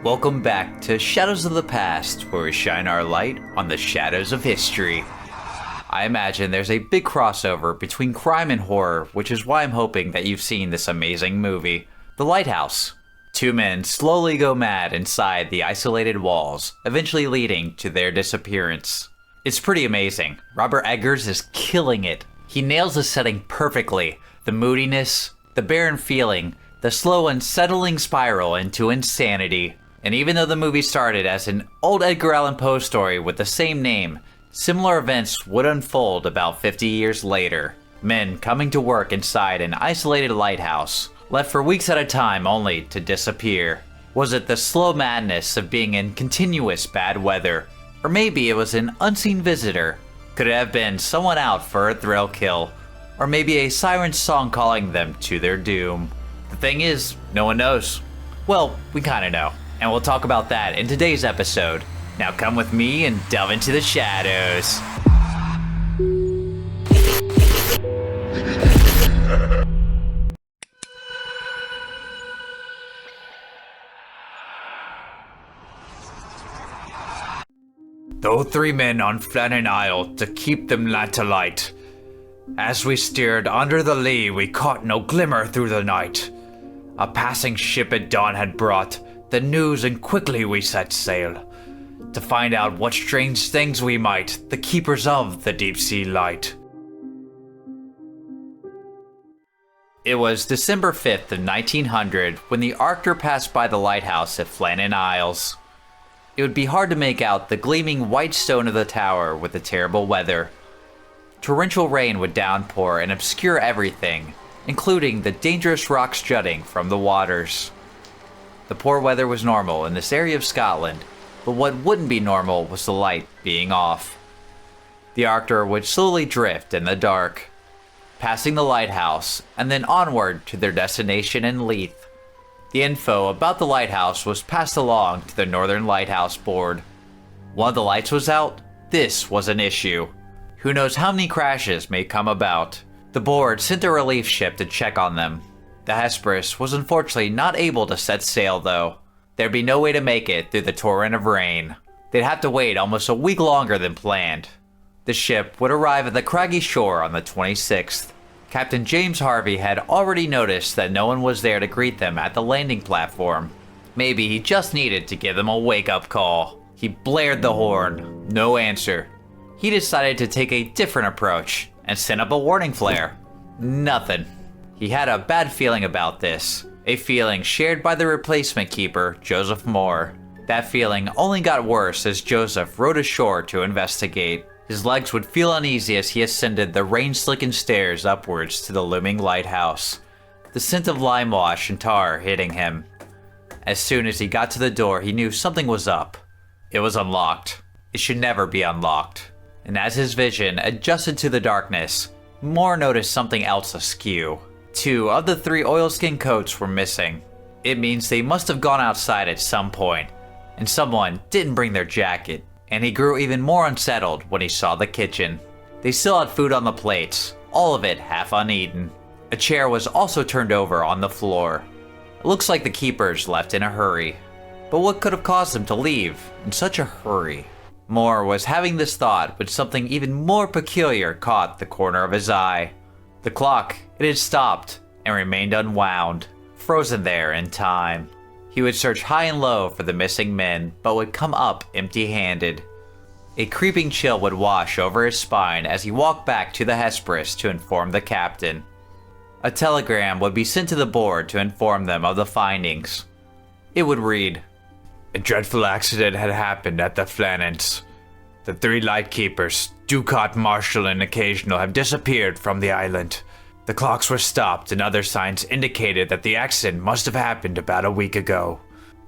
Welcome back to Shadows of the Past, where we shine our light on the shadows of history. I imagine there's a big crossover between crime and horror, which is why I'm hoping that you've seen this amazing movie, The Lighthouse. Two men slowly go mad inside the isolated walls, eventually leading to their disappearance. It's pretty amazing. Robert Eggers is killing it. He nails the setting perfectly. The moodiness, the barren feeling, the slow unsettling spiral into insanity. And even though the movie started as an old Edgar Allan Poe story with the same name, similar events would unfold about 50 years later. Men coming to work inside an isolated lighthouse, left for weeks at a time only to disappear. Was it the slow madness of being in continuous bad weather? Or maybe it was an unseen visitor? Could it have been someone out for a thrill kill? Or maybe a siren song calling them to their doom? The thing is, no one knows. Well, we kinda know. And we'll talk about that in today's episode. Now come with me and delve into the shadows. Though 3 men on Flannan Isle to keep them light to light. As we steered under the lee, we caught no glimmer through the night. A passing ship at dawn had brought the news, and quickly we set sail to find out what strange things we might, the keepers of the deep sea light. It was December 5th of 1900 when the Arctur passed by the lighthouse at Flannan Isles. It would be hard to make out the gleaming white stone of the tower with the terrible weather. Torrential rain would downpour and obscure everything, including the dangerous rocks jutting from the waters. The poor weather was normal in this area of Scotland, but what wouldn't be normal was the light being off. The Arctur would slowly drift in the dark, passing the lighthouse and then onward to their destination in Leith. The info about the lighthouse was passed along to the Northern Lighthouse Board. One of the lights was out. This was an issue. Who knows how many crashes may come about. The board sent a relief ship to check on them. The Hesperus was unfortunately not able to set sail though. There'd be no way to make it through the torrent of rain. They'd have to wait almost a week longer than planned. The ship would arrive at the craggy shore on the 26th. Captain James Harvey had already noticed that no one was there to greet them at the landing platform. Maybe he just needed to give them a wake-up call. He blared the horn. No answer. He decided to take a different approach and sent up a warning flare. Nothing. He had a bad feeling about this, a feeling shared by the replacement keeper, Joseph Moore. That feeling only got worse as Joseph rowed ashore to investigate. His legs would feel uneasy as he ascended the rain-slickened stairs upwards to the looming lighthouse, the scent of lime wash and tar hitting him. As soon as he got to the door, he knew something was up. It was unlocked. It should never be unlocked. And as his vision adjusted to the darkness, Moore noticed something else askew. 2 of the 3 oilskin coats were missing. It means they must have gone outside at some point, and someone didn't bring their jacket, and he grew even more unsettled when he saw the kitchen. They still had food on the plates, all of it half uneaten. A chair was also turned over on the floor. It looks like the keepers left in a hurry. But what could have caused them to leave in such a hurry? Moore was having this thought when something even more peculiar caught the corner of his eye. The clock, it had stopped and remained unwound, frozen there in time. He would search high and low for the missing men, but would come up empty-handed. A creeping chill would wash over his spine as he walked back to the Hesperus to inform the captain. A telegram would be sent to the board to inform them of the findings. It would read, "A dreadful accident had happened at the Flannans. The 3 lightkeepers, Ducat, Marshall, and Occasional, have disappeared from the island. The clocks were stopped and other signs indicated that the accident must have happened about a week ago.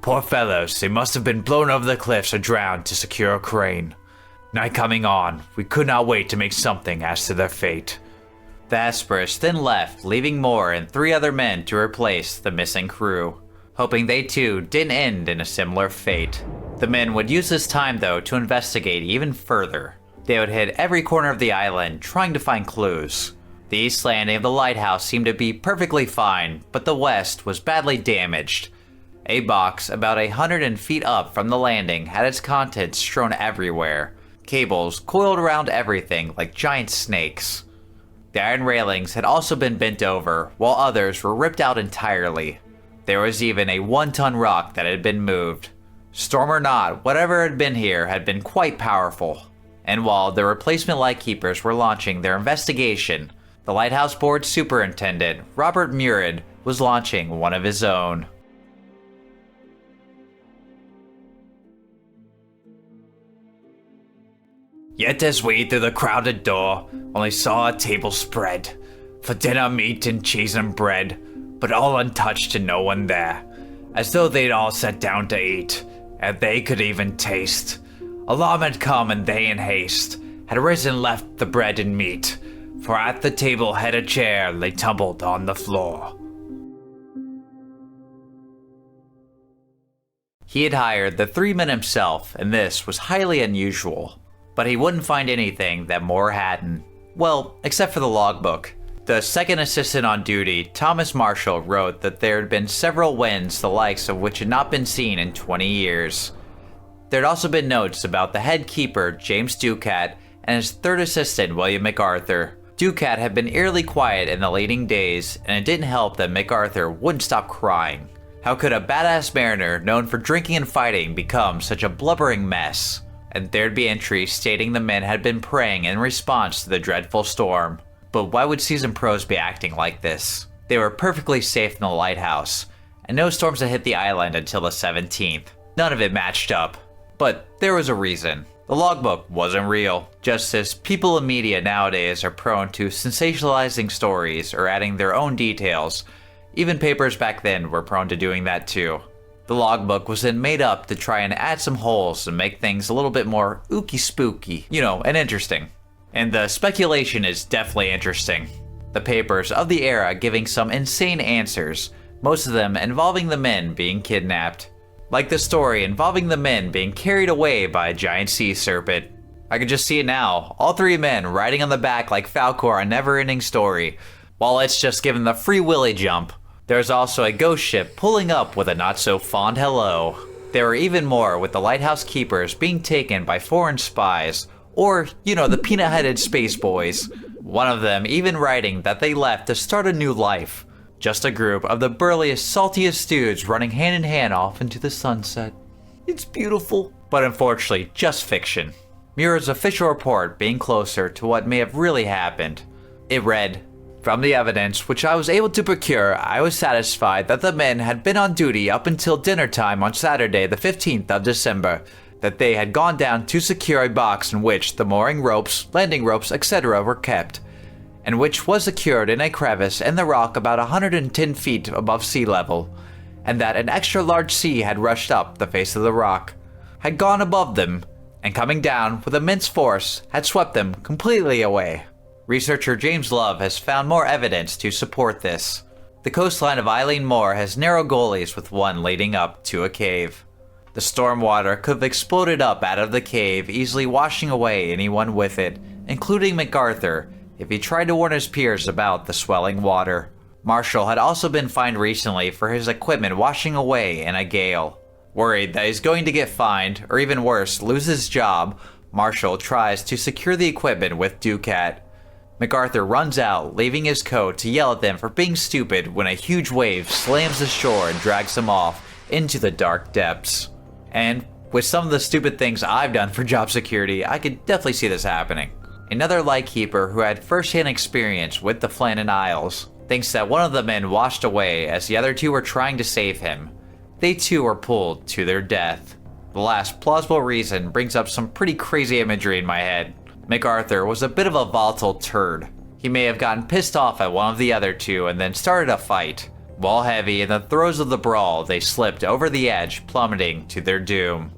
Poor fellows, they must have been blown over the cliffs or drowned to secure a crane. Night coming on, we could not wait to make something as to their fate." The Hesperus then left, leaving Moore and 3 other men to replace the missing crew, hoping they too didn't end in a similar fate. The men would use this time though to investigate even further. They would hit every corner of the island trying to find clues. The east landing of the lighthouse seemed to be perfectly fine, but the west was badly damaged. A box about 100 feet up from the landing had its contents strewn everywhere, cables coiled around everything like giant snakes. The iron railings had also been bent over, while others were ripped out entirely. There was even a 1-ton rock that had been moved. Storm or not, whatever had been here had been quite powerful. And while the replacement lightkeepers were launching their investigation, the Lighthouse Board Superintendent, Robert Murad, was launching one of his own. Yet as we through the crowded door only saw a table spread, for dinner meat and cheese and bread, but all untouched and no one there, as though they'd all sat down to eat, and they could even taste. Alarm had come and they in haste had risen left the bread and meat, for at the table had a chair lay tumbled on the floor. He had hired the 3 men himself, and this was highly unusual. But he wouldn't find anything that Moore hadn't. Well, except for the logbook. The second assistant on duty, Thomas Marshall, wrote that there had been several winds the likes of which had not been seen in 20 years. There had also been notes about the head keeper, James Ducat, and his third assistant, William McArthur. Ducat had been eerily quiet in the leading days, and it didn't help that McArthur wouldn't stop crying. How could a badass mariner known for drinking and fighting become such a blubbering mess? And there'd be entries stating the men had been praying in response to the dreadful storm. But why would seasoned pros be acting like this? They were perfectly safe in the lighthouse, and no storms had hit the island until the 17th. None of it matched up. But there was a reason. The logbook wasn't real, just as people in media nowadays are prone to sensationalizing stories or adding their own details. Even papers back then were prone to doing that too. The logbook was then made up to try and add some holes and make things a little bit more ooky spooky, and interesting. And the speculation is definitely interesting. The papers of the era giving some insane answers, most of them involving the men being kidnapped. Like the story involving the men being carried away by a giant sea serpent. I can just see it now, all 3 men riding on the back like Falcor on Never-Ending Story, while it's just given the free willy jump. There's also a ghost ship pulling up with a not-so-fond hello. There were even more with the lighthouse keepers being taken by foreign spies, or, the peanut-headed space boys. One of them even writing that they left to start a new life. Just a group of the burliest, saltiest dudes running hand-in-hand off into the sunset. It's beautiful, but unfortunately just fiction. Murad's official report being closer to what may have really happened. It read, "From the evidence which I was able to procure, I was satisfied that the men had been on duty up until dinner time on Saturday the 15th of December, that they had gone down to secure a box in which the mooring ropes, landing ropes, etc. were kept, and which was secured in a crevice in the rock about 110 feet above sea level, and that an extra large sea had rushed up the face of the rock, had gone above them, and coming down with immense force, had swept them completely away." Researcher James Love has found more evidence to support this. The coastline of Eileen Moor has narrow gullies with one leading up to a cave. The storm water could have exploded up out of the cave, easily washing away anyone with it, including McArthur, if he tried to warn his peers about the swelling water. Marshall had also been fined recently for his equipment washing away in a gale. Worried that he's going to get fined, or even worse, lose his job, Marshall tries to secure the equipment with Ducat. McArthur runs out, leaving his coat to yell at them for being stupid when a huge wave slams the shore and drags them off into the dark depths. And with some of the stupid things I've done for job security, I could definitely see this happening. Another lightkeeper who had first-hand experience with the Flannan Isles thinks that one of the men washed away as the other 2 were trying to save him. They too were pulled to their death. The last plausible reason brings up some pretty crazy imagery in my head. McArthur was a bit of a volatile turd. He may have gotten pissed off at one of the other 2 and then started a fight. While heavy in the throes of the brawl, they slipped over the edge, plummeting to their doom.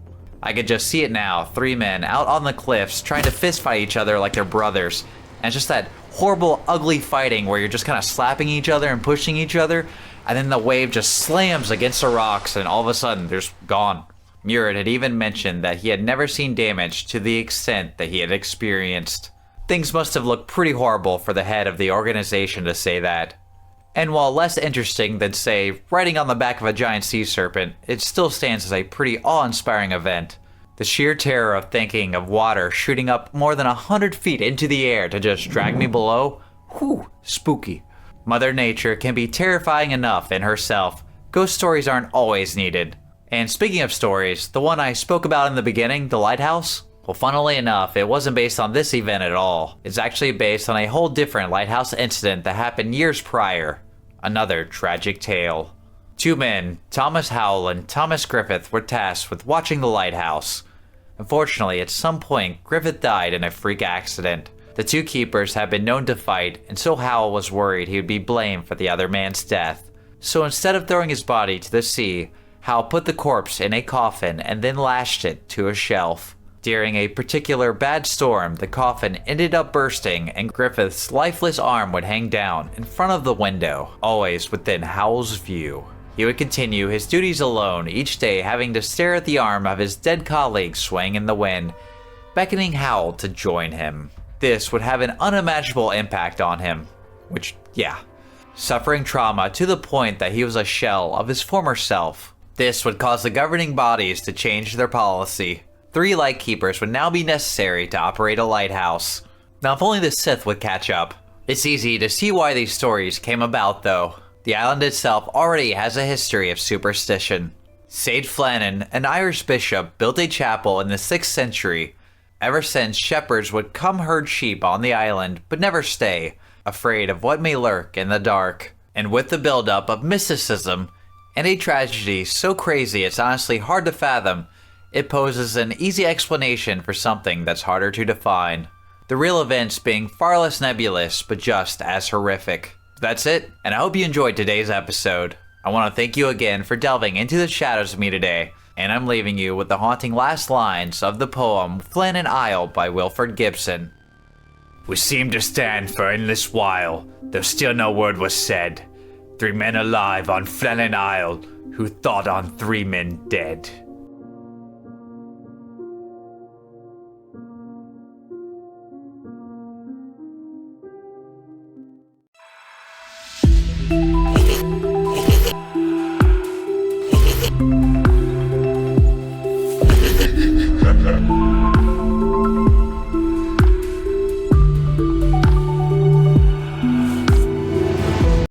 I could just see it now, 3 men out on the cliffs trying to fistfight each other like they're brothers. And it's just that horrible, ugly fighting where you're just kind of slapping each other and pushing each other, and then the wave just slams against the rocks and all of a sudden they're just gone. Murad had even mentioned that he had never seen damage to the extent that he had experienced. Things must have looked pretty horrible for the head of the organization to say that. And while less interesting than, say, riding on the back of a giant sea serpent, it still stands as a pretty awe-inspiring event. The sheer terror of thinking of water shooting up more than 100 feet into the air to just drag me below? Whew, spooky. Mother Nature can be terrifying enough in herself. Ghost stories aren't always needed. And speaking of stories, the one I spoke about in the beginning, the Lighthouse? Well, funnily enough, it wasn't based on this event at all. It's actually based on a whole different lighthouse incident that happened years prior. Another tragic tale. Two men, Thomas Howell and Thomas Griffith, were tasked with watching the lighthouse. Unfortunately, at some point, Griffith died in a freak accident. The two keepers had been known to fight, and so Howell was worried he would be blamed for the other man's death. So instead of throwing his body to the sea, Howell put the corpse in a coffin and then lashed it to a shelf. During a particular bad storm, the coffin ended up bursting and Griffith's lifeless arm would hang down in front of the window, always within Howell's view. He would continue his duties alone, each day having to stare at the arm of his dead colleague swaying in the wind, beckoning Howell to join him. This would have an unimaginable impact on him, which, yeah, suffering trauma to the point that he was a shell of his former self. This would cause the governing bodies to change their policy. 3 lightkeepers would now be necessary to operate a lighthouse. Now, if only the Sith would catch up. It's easy to see why these stories came about, though. The island itself already has a history of superstition. Sage Flannan, an Irish bishop, built a chapel in the 6th century. Ever since, shepherds would come herd sheep on the island, but never stay, afraid of what may lurk in the dark. And with the buildup of mysticism, and a tragedy so crazy it's honestly hard to fathom, it poses an easy explanation for something that's harder to define. The real events being far less nebulous, but just as horrific. That's it, and I hope you enjoyed today's episode. I want to thank you again for delving into the shadows with me today, and I'm leaving you with the haunting last lines of the poem Flannan Isle by Wilfred Gibson. We seemed to stand for endless while, though still no word was said. 3 men alive on Flannan Isle, who thought on 3 men dead.